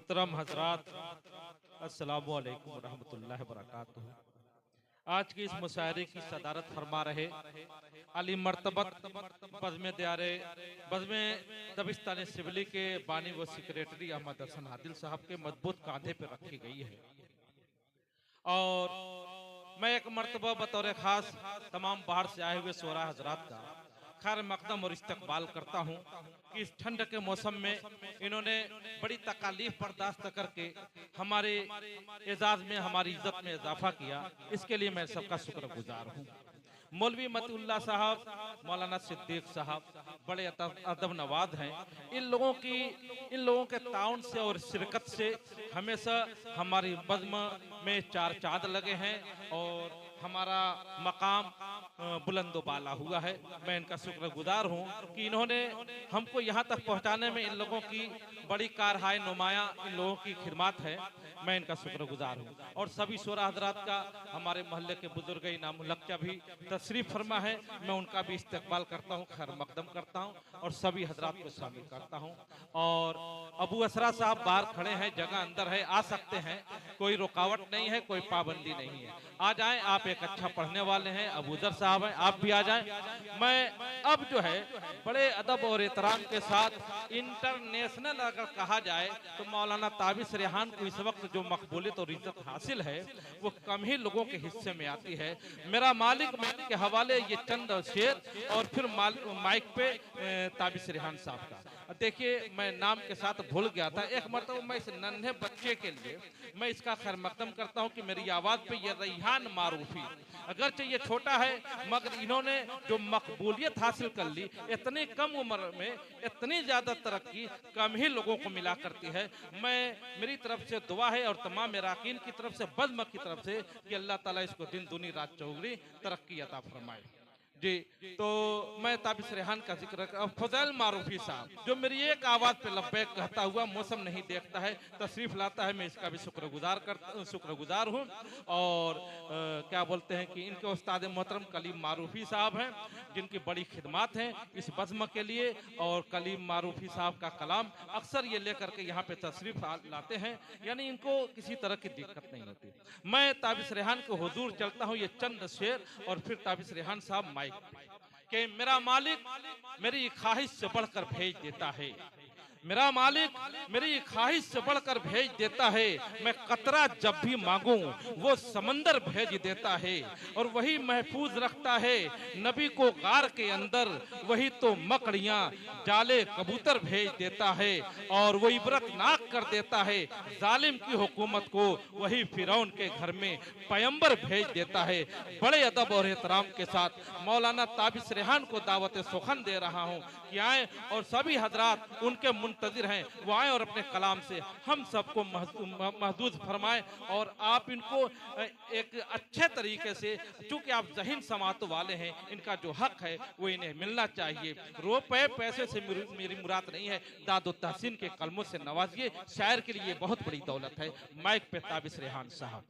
मोहतरम हजरात, अस्सलामु अलैकुम रहमतुल्लाहि व बरकातुहू। आज की इस मुशायरे की सदारत फरमा रहे अली मर्तबत बज़्म दियारे बज़्म दबिस्तान सिबली के बानी व सेक्रेटरी अहमद हसन आदिल साहब के मजबूत कांधे पर रखी गई है। और मैं एक मर्तबा बतौर खास तमाम बाहर से आए हुए सोरा हजरात का खैर मकदम और इस्तकबाल करता हूँ कि इस ठंड के मौसम में इन्होंने बड़ी तकालीफ बर्दाश्त करके हमारे एजाज में, हमारी इज्जत में इजाफा किया। इसके लिए मैं सबका शुक्रगुजार हूँ। मौलवी मतीउल्लाह साहब, मौलाना सिद्दीक साहब बड़े अदब नवाज हैं। इन लोगों के ताउन से और शिरकत से हमेशा हमारी बज़्म में चार चांद लगे हैं और हमारा मकाम बुलंदो बाला हुआ है। मैं इनका शुक्रगुजार हूँ कि इन्होंने हमको यहाँ तक पहुँचाने में इन लोगों की बड़ी कारहाय नुमाया इन लोगों की खिदमत है। मैं इनका शुक्रगुजार हूँ। और सभी शोरा हजरात का, हमारे मोहल्ले के बुजुर्ग इनाम लक्चा भी तशरीफ फरमा है, मैं उनका भी इस्तकबाल करता हूँ, खैर मकदम करता हूँ और सभी हजरात को शामिल करता हूँ। और अबू असरा साहब बाहर खड़े हैं, जगह अंदर है, आ सकते हैं, कोई रुकावट नहीं है, कोई पाबंदी नहीं है। आ जाएं, आप एक अच्छा पढ़ने वाले हैं, अबूजर साहब हैं, आप भी आ जाएं। मैं अब जो है बड़े अदब और एहतराम के साथ इंटरनेशनल अगर कहा जाए तो मौलाना ताबिस रेहान को इस वक्त जो मकबूलियत और इज्जत हासिल है वो कम ही लोगों के हिस्से में आती है। मेरा मालिक के हवाले ये चंद शेर और फिर माइक पे ताबिस रेहान साहब का। देखिए, मैं नाम के साथ भूल गया था। एक मरतबा मैं इस नन्हे बच्चे के लिए मैं इसका खैर मकदम करता हूँ कि मेरी आवाज़ पे ये रैहान मारूफी, अगरचे ये छोटा है मगर इन्होंने जो मकबूलियत हासिल कर ली, इतनी कम उम्र में इतनी ज़्यादा तरक्की कम ही लोगों को मिला करती है। मेरी तरफ से दुआ है और तमाम मेराकीन की तरफ से, बज़्म की तरफ से कि अल्लाह ताला इसको दिन दुनी रात चौगुनी तरक्की अता फरमाए। जी, तो मैं ताबिस रेहान का जिक्र फजैल मारूफी साहब जो मेरी एक आवाज़ पे लब्बैक कहता हुआ मौसम नहीं देखता है, तशरीफ लाता है, मैं इसका भी शुक्रगुजार हूँ। और क्या बोलते हैं कि इनके उस्ताद मोहतरम कलीम मारूफी साहब हैं, जिनकी बड़ी खिदमत हैं इस बज़्म के लिए। और कलीम मारूफी साहब का कलाम अक्सर ये लेकर के यहाँ पे तशरीफ लाते हैं, यानी इनको किसी तरह की दिक्कत नहीं होती। मैं ताबिस रेहान के हुजूर चलता हूँ, ये चंद शेर और फिर ताबिस रेहान साहब माइक कि मेरा मालिक मेरी ख्वाहिश से बढ़कर भेज देता है, मेरा मालिक मेरी ख्वाहिश से बढ़कर भेज देता है। मैं कतरा जब भी मांगूं वो समंदर भेज देता है। और वही महफूज रखता है नबी को गार के अंदर, वही तो मकड़ियां जाले कबूतर भेज देता है। और वो इबरतनाक कर देता है जालिम की हुकूमत को, वही फिरौन के घर में पैगंबर भेज देता है। बड़े अदब और एहतराम के साथ मौलाना ताबिस रेहान को दावत सुखन दे रहा हूँ कि आए और सभी हजरात उनके मुंतजिर हैं, वो आए और अपने कलाम से हम सबको महदूद फरमाए। और आप इनको एक अच्छे तरीके से, चूंकि आप ज़हीन समात वाले हैं, इनका जो हक है वो इन्हें मिलना चाहिए। रुपए पैसे से मेरी मुराद नहीं है, दादो तहसीन के कलमों से नवाजिए। शायर के लिए बहुत बड़ी दौलत है। माइक पे ताबिस रेहान साहब।